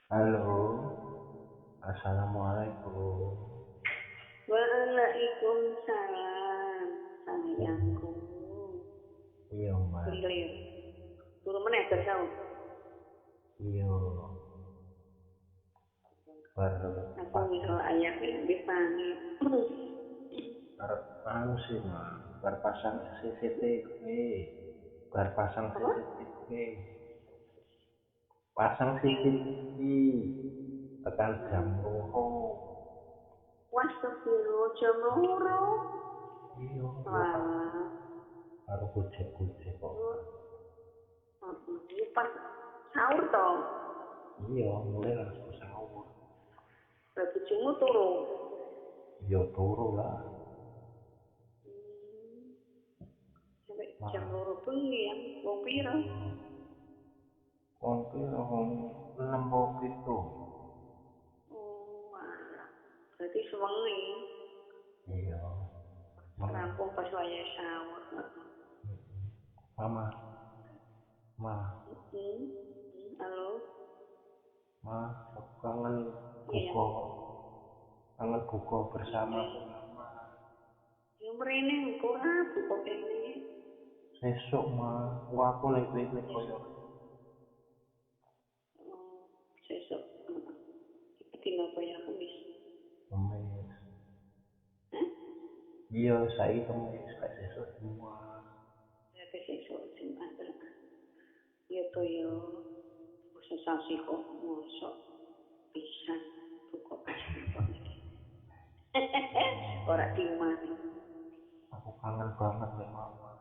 Halo, assalamualaikum. Waalaikumsalam, Hmm, sayangku. iya mbak, Belir. Turu meneh bar sahur. iya Aku misal berpasang, ayah lambe pangit. berpasang sih mbak, berpasang CCTV, berpasang Apa? CCTV, pasang Ning CCTV, tekan jam heeh. loro, Wastafirullah jam loro. iya, yo kan, Walah. baru gojek-gojek kok Yo, kan, yo pas sahur to. iya, mulai langsung sahur, Lah bojomu turu. yo turu lah, Hmm, sampai jam mah, loro bengi yang wong pira? iya, wong piro, wong 6 wong 7, Oh, walah. Berarti sewengi iya, mah. rampung pas wayahe sahur. Heeh. Mama, ma, Hmm. Halo. ma, aku kangen Iya yang buka, kangen buka ya bersama mrene. sama mama. Ya mrene engko Rabu kok kene. Sesuk ma, aku neng klinik koyo Sesuk. Oh, sesuk. Heeh. Iki dina apa ya Kamis? kemis. Hah? Iya, saiki kemis, kayak sesuk semua. Berarti sesuk Jumat. Ya to ya. Masa sasi kok mosok pisan buka paspor iki. Ora Hmm, diumani. aku kangen banget nih mama.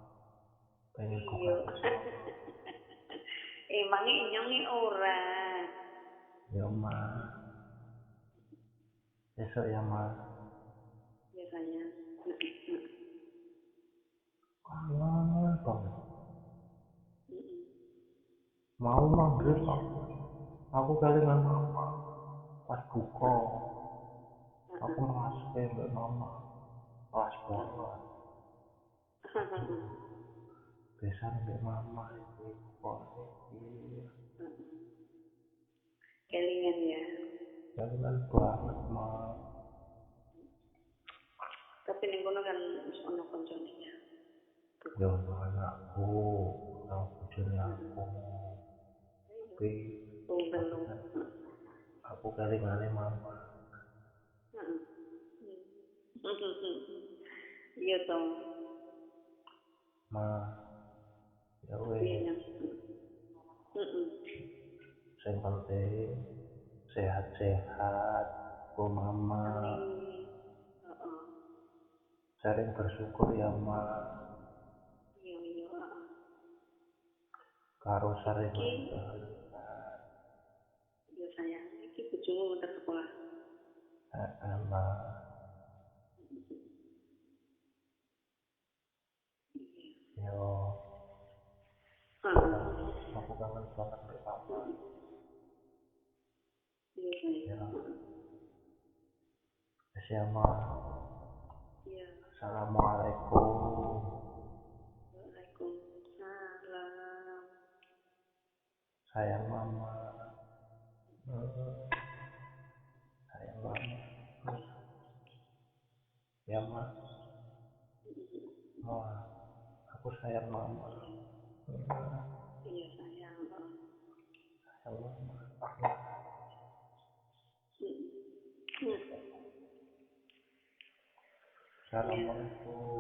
Pengen buka Iya. bersama. Emangnya inyonge ora. Ya ma, besok ya ma. Ya sayang. Heeh. Kangen banget. Heeh. Mau Oh maghrib ya. aku kelingan mama. Pas buka, Heeh. aku Heeh. masuk mbak mama. Pas banget. Aku Heeh. bisa mbak mama iki buka iki. Heeh. Kelingan ya. Kelingan banget mah. Tapi ning kono kan wis ana koncone ya. Ya Buka. ono anakku, ono bojone Heeh. aku. Iya. Tapi Wong aku telu. kan Heeh. aku kelingane mama. Heeh. Iya toh. Ma, ya Piye wes, yang. Heeh. sing penting sehat-sehat. Ku mama Amin. Heeh. sering bersyukur ya ma, Iya iya. Heeh. karo sering Iki lebah-lebah. ya sayang iki bojomu ngantar sekolah. Ma, Iya. yo aku Heeh. kangen, aku kangen banget mbak mama. Heeh. Iya sayang. Ya, Heeh. wes ya ma. Iya. Assalamualaikum. Waalaikumsalam. Sayang mama. Hmm, sayang mama. Hmm, Iya. ya ma, Heeh. ma, aku sayang mama. Iya. Hmm, Iya sayang. Heeh. sayang mama. Hmm, Heeh. Heeh. Iya. Assalamualaikum.